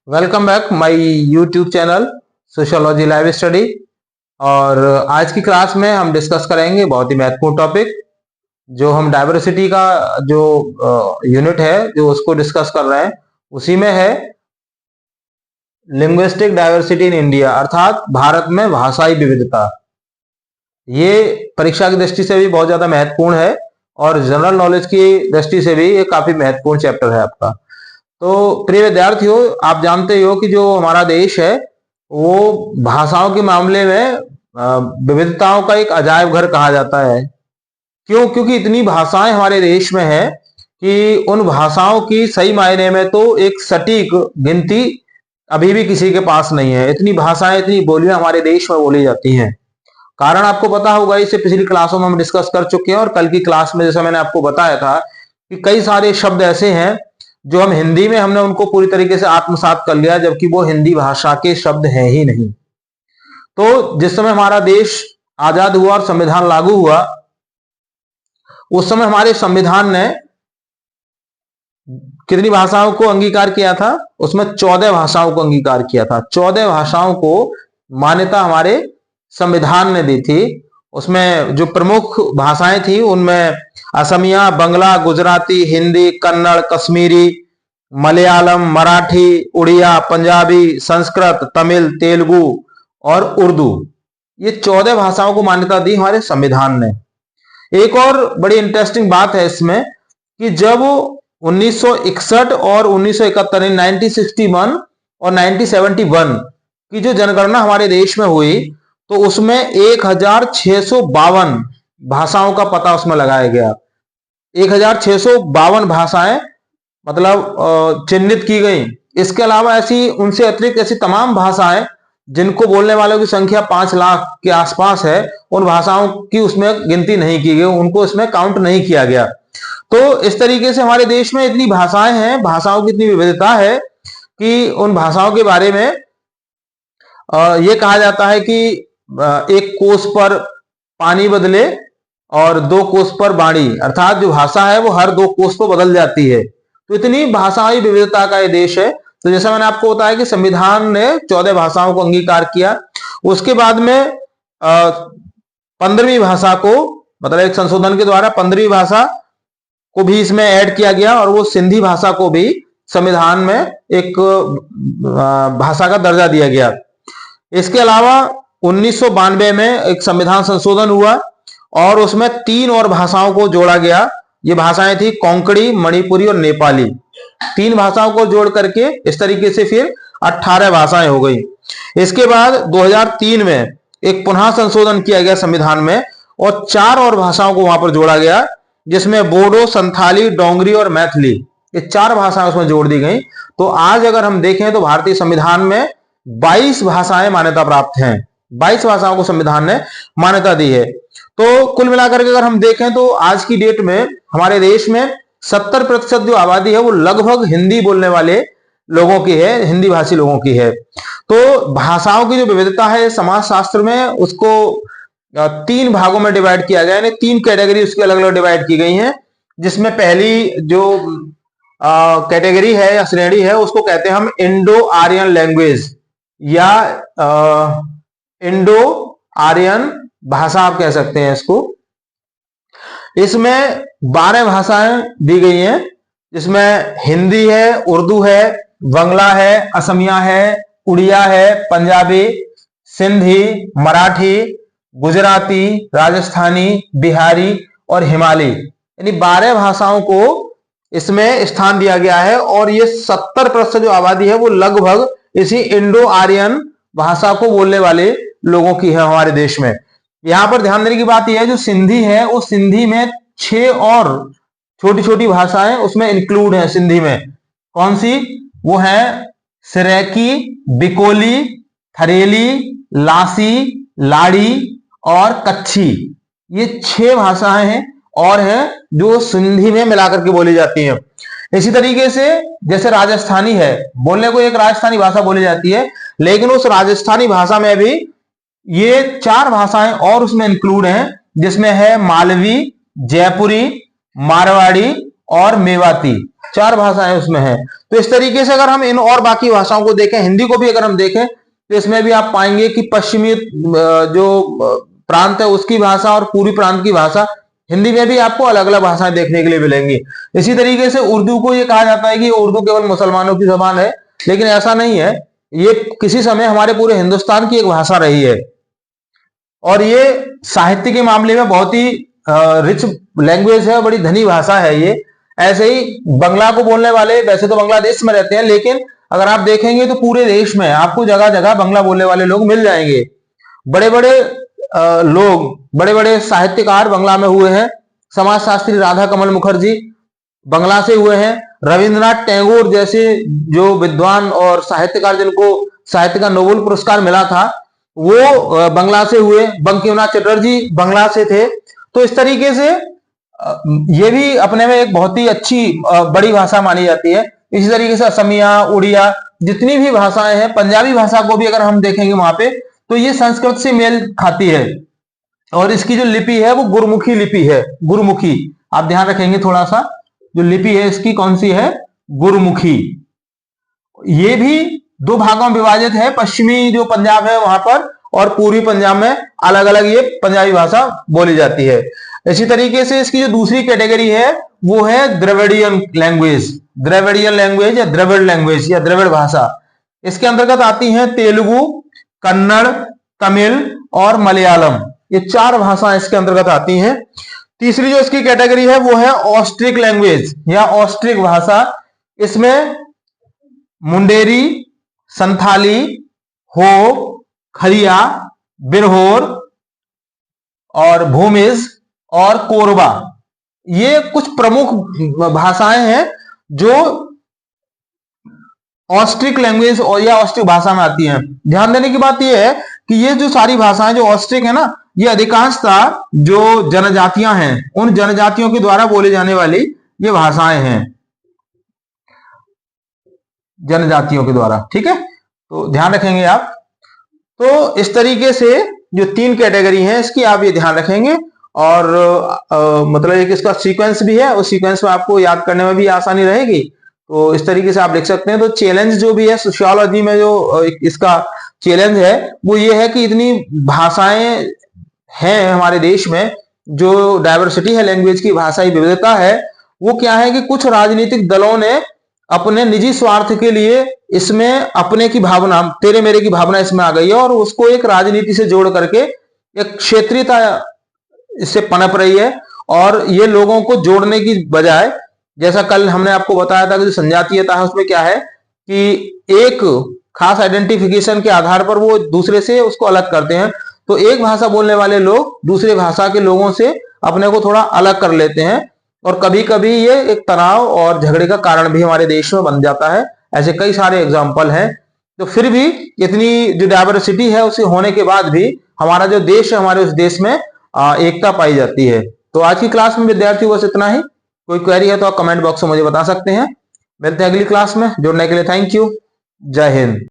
Welcome back my YouTube channel sociology live study. और आज की क्लास में हम डिस्कस करेंगे बहुत ही महत्वपूर्ण टॉपिक, जो हम डाइवर्सिटी का जो यूनिट है जो उसको डिस्कस कर रहे हैं, उसी में है लिंग्विस्टिक डाइवर्सिटी इन इंडिया, अर्थात भारत में भाषाई विविधता। ये परीक्षा की दृष्टि से भी बहुत ज्यादा महत्वपूर्ण है और जनरल नॉलेज की दृष्टि से भी ये काफी महत्वपूर्ण चैप्टर है आपका। तो प्रिय विद्यार्थियों, आप जानते हो कि जो हमारा देश है वो भाषाओं के मामले में विविधताओं का एक अजायब घर कहा जाता है। क्यों? क्योंकि इतनी भाषाएं हमारे देश में है कि उन भाषाओं की सही मायने में तो एक सटीक गिनती अभी भी किसी के पास नहीं है। इतनी भाषाएं, इतनी बोलियां हमारे देश में बोली जाती हैं। कारण आपको पता होगा, इसे पिछली क्लासों में हम डिस्कस कर चुके हैं और कल की क्लास में जैसा मैंने आपको बताया था कि कई सारे शब्द ऐसे हैं जो हम हिंदी में हमने उनको पूरी तरीके से आत्मसात कर लिया, जबकि वो हिंदी भाषा के शब्द हैं ही नहीं। तो जिस समय हमारा देश आजाद हुआ और संविधान लागू हुआ, उस समय हमारे संविधान ने कितनी भाषाओं को अंगीकार किया था? उसमें 14 भाषाओं को अंगीकार किया था। 14 भाषाओं को मान्यता हमारे संविधान ने दी थी। उसमें जो प्रमुख भाषाएं थी उनमें असमिया, बंगला, गुजराती, हिंदी, कन्नड़, कश्मीरी, मलयालम, मराठी, उड़िया, पंजाबी, संस्कृत, तमिल, तेलुगु और उर्दू। ये 14 भाषाओं को मान्यता दी हमारे संविधान ने। एक और बड़ी इंटरेस्टिंग बात है इसमें कि जब 1961 और 1971 1961 और 1971 की जो जनगणना हमारे देश में हुई, तो उसमें 1652 भाषाओं का पता उसमें लगाया गया। 1652 भाषाएं मतलब चिन्हित की गई। इसके अलावा ऐसी उनसे अतिरिक्त ऐसी तमाम भाषाएं जिनको बोलने वालों की संख्या 5 लाख के आसपास है, उन भाषाओं की उसमें गिनती नहीं की गई, उनको इसमें काउंट नहीं किया गया। तो इस तरीके से हमारे देश में इतनी भाषाएं हैं, भाषाओं की इतनी विविधता है कि उन भाषाओं के बारे में यह कहा जाता है कि एक कोस पर पानी बदले और 2 कोस पर बाणी, अर्थात जो भाषा है वो हर 2 कोस पर बदल जाती है। तो इतनी भाषाई विविधता का ये देश है। तो जैसा मैंने आपको बताया कि संविधान ने 14 भाषाओं को अंगीकार किया। उसके बाद में 15वीं भाषा को, मतलब एक संशोधन के द्वारा 15वीं भाषा को भी इसमें ऐड किया गया और वो सिंधी भाषा को भी संविधान में एक भाषा का दर्जा दिया गया। इसके अलावा 1992 में एक संविधान संशोधन हुआ और उसमें 3 और भाषाओं को जोड़ा गया। ये भाषाएं थी कोंकणी, मणिपुरी और नेपाली। 3 भाषाओं को जोड़ करके इस तरीके से फिर 18 भाषाएं हो गई। इसके बाद 2003 में एक पुनः संशोधन किया गया संविधान में और 4 और भाषाओं को वहां पर जोड़ा गया, जिसमें बोडो, संथाली, डोंगरी और मैथिली, ये 4 भाषाएं उसमें जोड़ दी गई। तो आज अगर हम देखें तो भारतीय संविधान में 22 भाषाएं मान्यता प्राप्त हैं। 22 भाषाओं को संविधान ने मान्यता दी है। तो कुल मिलाकर के अगर हम देखें तो आज की डेट में हमारे देश में 70% जो आबादी है वो लगभग हिंदी बोलने वाले लोगों की है, हिंदी भाषी लोगों की है। तो भाषाओं की जो विविधता है समाज शास्त्र में उसको 3 भागों में डिवाइड किया गया है, 3 कैटेगरी उसकी अलग अलग डिवाइड की गई हैं। जिसमें पहली जो कैटेगरी है या श्रेणी है उसको कहते हैं हम इंडो आर्यन लैंग्वेज या इंडो आर्यन भाषा आप कह सकते हैं इसको। इसमें 12 भाषाएं दी गई हैं, जिसमें हिंदी है, उर्दू है, बंगला है, असमिया है, उड़िया है, पंजाबी, सिंधी, मराठी, गुजराती, राजस्थानी, बिहारी और हिमाली, यानी 12 भाषाओं को इसमें स्थान दिया गया है। और ये 70% जो आबादी है वो लगभग इसी इंडो आर्यन भाषा को बोलने वाले लोगों की है हमारे देश में। यहां पर ध्यान देने की बात यह है, जो सिंधी है उस सिंधी में 6 और छोटी छोटी भाषाएं उसमें इंक्लूड है। सिंधी में कौन सी? वो है सरेकी, बिकोली, थरेली, लासी, लाड़ी और कच्छी। ये 6 भाषाएं हैं और हैं जो सिंधी में मिलाकर के बोली जाती हैं। इसी तरीके से जैसे राजस्थानी है, बोलने को एक राजस्थानी भाषा बोली जाती है, लेकिन उस राजस्थानी भाषा में भी ये 4 भाषाएं और उसमें इंक्लूड हैं, जिसमें है मालवी, जयपुरी, मारवाड़ी और मेवाती, 4 भाषाएं उसमें हैं। तो इस तरीके से अगर हम इन और बाकी भाषाओं को देखें, हिंदी को भी अगर हम देखें तो इसमें भी आप पाएंगे कि पश्चिमी जो प्रांत है उसकी भाषा और पूर्वी प्रांत की भाषा, हिंदी में भी आपको अलग अलग भाषाएं देखने के लिए मिलेंगी। इसी तरीके से उर्दू को ये कहा जाता है कि उर्दू केवल मुसलमानों की जबान है, लेकिन ऐसा नहीं है। ये किसी समय हमारे पूरे हिंदुस्तान की एक भाषा रही है और ये साहित्य के मामले में बहुत ही रिच लैंग्वेज है, बड़ी धनी भाषा है ये। ऐसे ही बंगला को बोलने वाले वैसे तो बांग्लादेश में रहते हैं, लेकिन अगर आप देखेंगे तो पूरे देश में आपको जगह जगह बंगला बोलने वाले लोग मिल जाएंगे। बड़े बड़े लोग, बड़े बड़े साहित्यकार बंगला में हुए हैं। समाजशास्त्री राधा कमल मुखर्जी बंगला से हुए हैं। रविंद्रनाथ टैगोर जैसे जो विद्वान और साहित्यकार जिनको साहित्य का नोबेल पुरस्कार मिला था वो बंगला से हुए। बंकिमनाथ चटर्जी बंगला से थे। तो इस तरीके से ये भी अपने में एक बहुत ही अच्छी बड़ी भाषा मानी जाती है। इसी तरीके से असमिया, उड़िया, जितनी भी भाषाएं हैं, पंजाबी भाषा को भी अगर हम देखेंगे वहां पे तो ये संस्कृत से मेल खाती है और इसकी जो लिपि है वो गुरुमुखी लिपि है। गुरुमुखी, आप ध्यान रखेंगे थोड़ा सा, जो लिपि है इसकी कौन सी है? गुरुमुखी। ये भी 2 भागों में विभाजित है, पश्चिमी जो पंजाब है वहां पर और पूर्वी पंजाब में अलग अलग ये पंजाबी भाषा बोली जाती है। इसी तरीके से इसकी जो दूसरी कैटेगरी है वो है द्रविडियन लैंग्वेज। द्रविडियन लैंग्वेज या द्रविड़ लैंग्वेज या द्रविड़ भाषा। इसके अंतर्गत आती है तेलुगु, कन्नड़, तमिल और मलयालम। ये 4 भाषाएं इसके अंतर्गत आती हैं। तीसरी जो इसकी कैटेगरी है वो है ऑस्ट्रिक लैंग्वेज या ऑस्ट्रिक भाषा। इसमें मुंडेरी, संथाली, हो, खलिया, बिरहोर और भूमिज और कोरबा, ये कुछ प्रमुख भाषाएं हैं जो ऑस्ट्रिक लैंग्वेज और या ऑस्ट्रिक भाषा में आती हैं। ध्यान देने की बात यह है कि ये जो सारी भाषाएं जो ऑस्ट्रिक है ना, ये अधिकांशतः जो जनजातियां हैं उन जनजातियों के द्वारा बोली जाने वाली ये भाषाएं हैं, जनजातियों के द्वारा। ठीक है, तो ध्यान रखेंगे आप। तो इस तरीके से जो 3 कैटेगरी हैं इसकी आप ये ध्यान रखेंगे और मतलब एक इसका सीक्वेंस भी है, उस सीक्वेंस में आपको याद करने में भी आसानी रहेगी। तो इस तरीके से आप लिख सकते हैं। तो चैलेंज जो भी है सोशियोलॉजी में जो इसका चैलेंज है वो ये है कि इतनी भाषाएं हैं हमारे देश में, जो डायवर्सिटी है लैंग्वेज की, भाषाई विविधता है, वो क्या है कि कुछ राजनीतिक दलों ने अपने निजी स्वार्थ के लिए इसमें अपने की भावना, तेरे मेरे की भावना इसमें आ गई है और उसको एक राजनीति से जोड़ करके एक क्षेत्रीयता इससे पनप रही है। और ये लोगों को जोड़ने की बजाय, जैसा कल हमने आपको बताया था कि जो संजातीयता है उसमें क्या है कि एक खास आइडेंटिफिकेशन के आधार पर वो दूसरे से उसको अलग करते हैं। तो एक भाषा बोलने वाले लोग दूसरे भाषा के लोगों से अपने को थोड़ा अलग कर लेते हैं और कभी कभी ये एक तनाव और झगड़े का कारण भी हमारे देश में बन जाता है। ऐसे कई सारे एग्जाम्पल हैं। तो फिर भी इतनी जो डायवर्सिटी है उसे होने के बाद भी हमारा जो देश है, हमारे उस देश में एकता पाई जाती है। तो आज की क्लास में विद्यार्थियों बस इतना ही। कोई क्वेरी है तो आप कमेंट बॉक्स में मुझे बता सकते हैं। मिलते हैं अगली क्लास में। जुड़ने के लिए थैंक यू। जय हिंद।